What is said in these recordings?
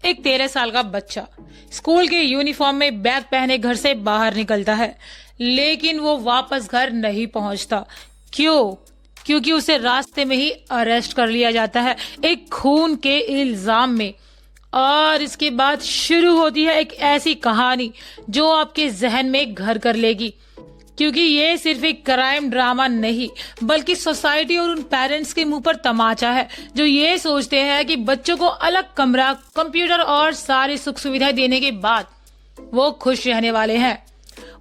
एक 13 साल का बच्चा स्कूल के यूनिफॉर्म में बैग पहने घर से बाहर निकलता है, लेकिन वो वापस घर नहीं पहुंचता। क्यों? क्योंकि उसे रास्ते में ही अरेस्ट कर लिया जाता है एक खून के इल्जाम में। और इसके बाद शुरू होती है एक ऐसी कहानी जो आपके जहन में घर कर लेगी, क्योंकि ये सिर्फ एक क्राइम ड्रामा नहीं बल्कि सोसाइटी और उन पेरेंट्स के मुंह पर तमाचा है जो ये सोचते हैं कि बच्चों को अलग कमरा, कंप्यूटर और सारी सुख सुविधाएं देने के बाद वो खुश रहने वाले हैं।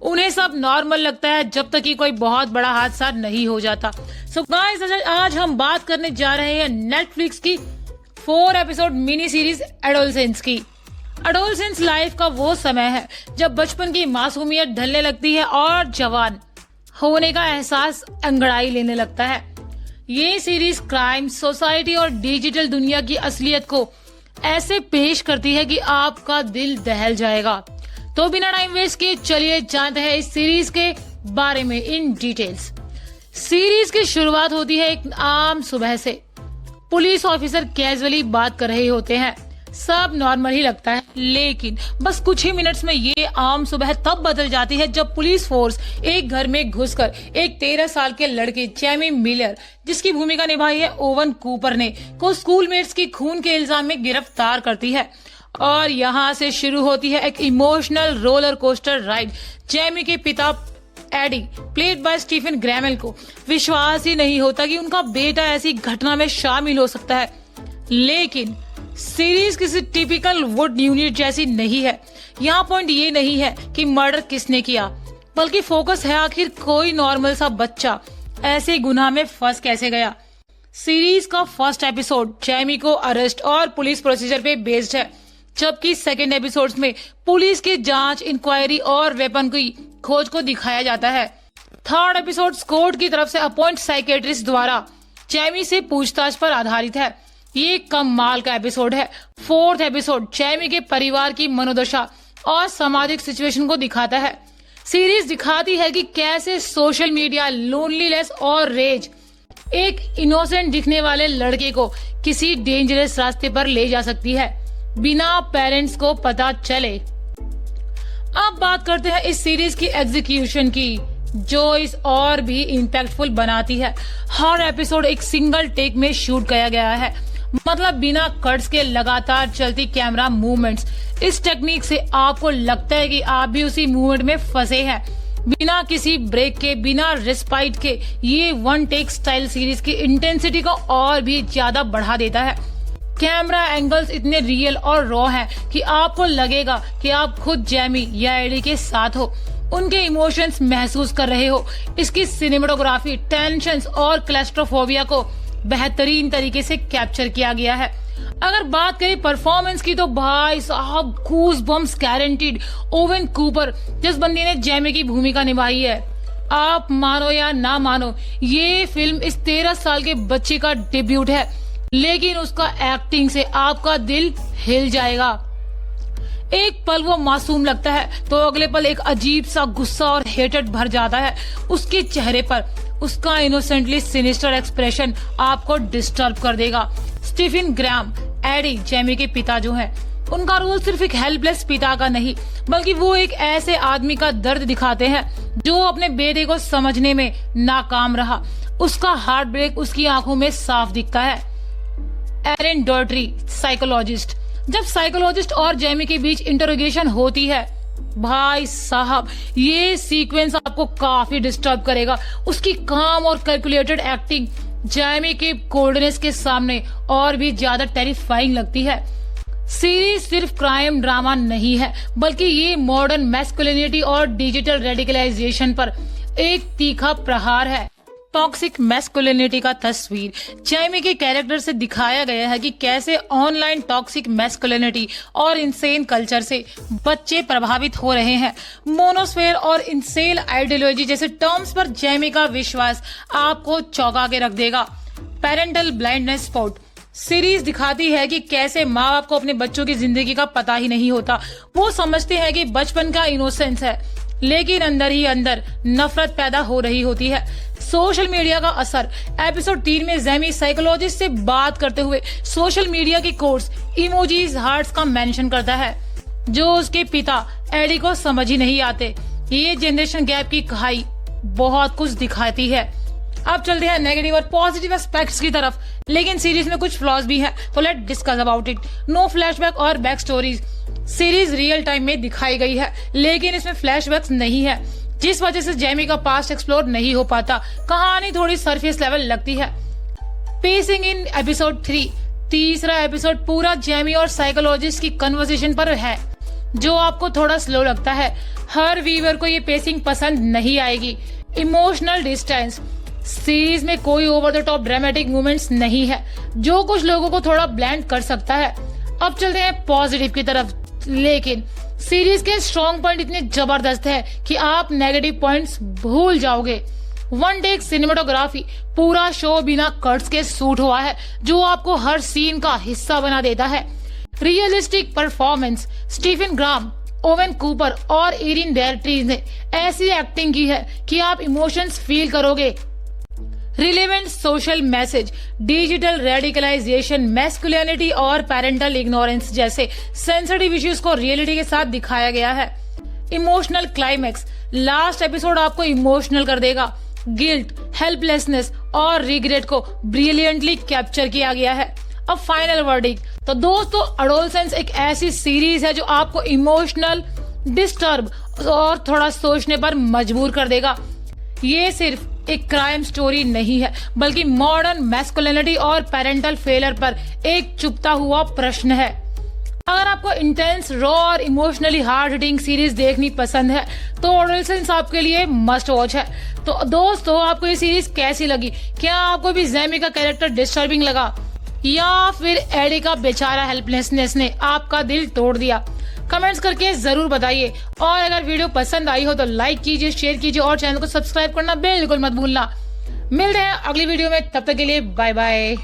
उन्हें सब नॉर्मल लगता है जब तक कि कोई बहुत बड़ा हादसा नहीं हो जाता। सो गाइस, आज हम बात करने जा रहे हैं नेटफ्लिक्स की 4 एपिसोड मिनी सीरीज एडोलसेंस की। एडोलसेंस लाइफ का वो समय है जब बचपन की मासूमियत ढलने लगती है और जवान होने का एहसास अंगड़ाई लेने लगता है। ये सीरीज क्राइम, सोसाइटी और डिजिटल दुनिया की असलियत को ऐसे पेश करती है कि आपका दिल दहल जाएगा। तो बिना टाइम वेस्ट किए चलिए जानते हैं इस सीरीज के बारे में इन डिटेल्स। सीरीज की शुरुआत होती है एक आम सुबह से। पुलिस ऑफिसर कैजुअली बात कर रहे होते हैं, सब नॉर्मल ही लगता है, लेकिन बस कुछ ही मिनट्स में ये आम सुबह तब बदल जाती है जब पुलिस फोर्स एक घर में घुसकर एक 13 साल के लड़के जैमी मिलर, जिसकी भूमिका निभाई है ओवन कूपर ने, को स्कूलमेट्स की खून के इल्जाम में गिरफ्तार करती है। और यहाँ से शुरू होती है एक emotional roller coaster ride. Jamie के पिता Eddie, played by Stephen Graham, को विश्वास ही नहीं होता कि उनका बेटा ऐसी घटना में शामिल हो सकता है। लेकिन सीरीज किसी टिपिकल वुड यूनिट जैसी नहीं है। यहाँ पॉइंट ये नहीं है कि मर्डर किसने किया, बल्कि फोकस है आखिर कोई नॉर्मल सा बच्चा ऐसे गुनाह में फंस कैसे गया। सीरीज का फर्स्ट एपिसोड जैमी को अरेस्ट और पुलिस प्रोसीजर पे बेस्ड है, जबकि सेकेंड एपिसोड में पुलिस की जांच, इंक्वायरी और वेपन की खोज को दिखाया जाता है। थर्ड एपिसोड कोर्ट की तरफ से अपॉइंट साइकेट्रिस्ट द्वारा जैमी से पूछताछ पर आधारित है। ये कमाल का एपिसोड है। फोर्थ एपिसोड जैमी के परिवार की मनोदशा और सामाजिक सिचुएशन को दिखाता है। सीरीज दिखाती है कि कैसे सोशल मीडिया, लोनलीनेस और रेज एक इनोसेंट दिखने वाले लड़के को किसी डेंजरस रास्ते पर ले जा सकती है बिना पेरेंट्स को पता चले। अब बात करते हैं इस सीरीज की एग्जीक्यूशन की, जो इस और भी इम्पैक्टफुल बनाती है। हर एपिसोड एक सिंगल टेक में शूट किया गया है, मतलब बिना कट्स के लगातार चलती कैमरा मूवमेंट्स। इस टेक्निक से आपको लगता है कि आप भी उसी मूवमेंट में फंसे हैं, बिना किसी ब्रेक के, बिना रिस्पाइट के। ये वन टेक स्टाइल सीरीज की इंटेंसिटी को और भी ज्यादा बढ़ा देता है। कैमरा एंगल्स इतने रियल और रॉ हैं कि आपको लगेगा कि आप खुद जैमी या एडी के साथ हो, उनके इमोशंस महसूस कर रहे हो। इसकी सिनेमेटोग्राफी, टेंशंस और क्लैस्ट्रोफोबिया को बेहतरीन तरीके से कैप्चर किया गया है। अगर बात करें परफॉर्मेंस की, तो भाई साहब goosebumps guaranteed. Owen Cooper, जिस बंदी ने जैमी की भूमिका निभाई है, आप मानो या ना मानो, ये फिल्म इस 13 साल के बच्चे का डेब्यूट है, लेकिन उसका एक्टिंग से आपका दिल हिल जाएगा। एक पल वो मासूम लगता है तो अगले पल एक अजीब सा गुस्सा और हेटेड भर जाता है उसके चेहरे पर। उसका इनोसेंटली सिनिस्टर एक्सप्रेशन आपको डिस्टर्ब कर देगा। स्टीफन ग्रैम, एडी, जैमी के पिता जो हैं, उनका रोल सिर्फ एक हेल्पलेस पिता का नहीं, बल्कि वो एक ऐसे आदमी का दर्द दिखाते हैं जो अपने बेटे को समझने में नाकाम रहा। उसका हार्ट ब्रेक उसकी आंखों में साफ दिखता है। एरन डॉर्टरी, साइकोलॉजिस्ट, जब साइकोलॉजिस्ट और जैमी के बीच इंटरोगेशन होती है, भाई साहब ये सीक्वेंस आपको काफी डिस्टर्ब करेगा। उसकी काम और कैलकुलेटेड एक्टिंग जैमी के कोल्डनेस के सामने और भी ज्यादा टेरिफाइंग लगती है। सीरीज सिर्फ क्राइम ड्रामा नहीं है, बल्कि ये मॉडर्न मैस्कुलिनिटी और डिजिटल रेडिकलाइजेशन पर एक तीखा प्रहार है। टॉक्सिक मैस्कुलिनिटी का तस्वीर जैमी के कैरेक्टर से दिखाया गया है कि कैसे ऑनलाइन टॉक्सिक मैस्कुलिनिटी और इंसेन कल्चर से बच्चे प्रभावित हो रहे हैं। मोनोस्फेयर और इंसेल आइडियोलॉजी जैसे टर्म्स पर जैमी का विश्वास आपको चौंका के रख देगा। पेरेंटल ब्लाइंडनेस स्पॉट, सीरीज दिखाती है कि कैसे माँ बाप को अपने बच्चों की जिंदगी का पता ही नहीं होता। वो समझते हैं कि बचपन का इनोसेंस है, लेकिन अंदर ही अंदर नफरत पैदा हो रही होती है। सोशल मीडिया का असर। एपिसोड 3 में जेमी साइकोलॉजिस्ट से बात करते हुए सोशल मीडिया के कोड्स, इमोजीज, हार्ट्स का मेंशन करता है, जो उसके पिता एडी को समझ ही नहीं आते। ये जनरेशन गैप की कहानी बहुत कुछ दिखाती है। अब चलते हैं नेगेटिव और पॉजिटिव एस्पेक्ट्स की तरफ, लेकिन सीरीज में कुछ फ्लॉज भी हैं, तो let discuss about it. No flashback और back stories. Series real time में दिखाई गई है, लेकिन इसमें फ्लैशबैक्स नहीं है, जिस वजह से जेमी का पास्ट एक्सप्लोर नहीं हो पाता। कहानी थोड़ी सरफेस लेवल लगती है। Pacing in episode 3। तीसरा एपिसोड पूरा जेमी और साइकोलॉजिस्ट की कन्वर्सेशन पर है, जो आपको थोड़ा स्लो लगता है। हर व्यूअर को ये पेसिंग पसंद नहीं आएगी। Emotional distance. सीरीज में कोई over the top dramatic movements नहीं है, जो कुछ लोगों को थोड़ा ब्लैंड कर सकता है। अब चलते हैं पॉजिटिव की तरफ, लेकिन सीरीज के स्ट्रॉन्ग पॉइंट इतने जबरदस्त है कि आप नेगेटिव पॉइंट्स भूल जाओगे। One take cinematography. पूरा शो बिना कट्स के शूट हुआ है, जो आपको हर सीन का हिस्सा बना देता है। Realistic performance. Stephen Graham, Owen Cooper और इरिन डेल्ट्रीज ने ऐसी एक्टिंग की है कि आप इमोशंस फील करोगे। Relevant social message. Digital radicalisation, masculinity और पेरेंटल इग्नोरेंस जैसे सेंसिटिव इश्यूज को रियलिटी के साथ दिखाया गया है। Emotional climax. लास्ट एपिसोड आपको इमोशनल कर देगा। गिल्ट, हेल्पलेसनेस और रिग्रेट को ब्रिलियंटली कैप्चर किया गया है। अब फाइनल वर्डिक्ट। तो दोस्तों, एडोलसेंस एक ऐसी सीरीज है जो आपको इमोशनल, डिस्टर्ब और थोड़ा सोचने पर मजबूर कर देगा। ये सिर्फ एक क्राइम स्टोरी नहीं है, बल्कि मॉडर्न मैस्कुलिनिटी और पेरेंटल फेलियर पर एक चुभता हुआ प्रश्न है। अगर आपको इंटेंस, रॉ और इमोशनली हार्ड हिटिंग सीरीज देखनी पसंद है, तो एडोलसेंस आपके लिए मस्ट वॉच है। तो दोस्तों, आपको ये सीरीज कैसी लगी? क्या आपको भी जेमी का कैरेक्टर डिस्टर्बिंग लगा, या फिर एडी का बेचारा हेल्पलेसनेस ने आपका दिल तोड़ दिया? कमेंट्स करके जरूर बताइए। और अगर वीडियो पसंद आई हो तो लाइक कीजिए, शेयर कीजिए और चैनल को सब्सक्राइब करना बिल्कुल मत भूलना। मिलते हैं अगली वीडियो में, तब तक के लिए बाय बाय।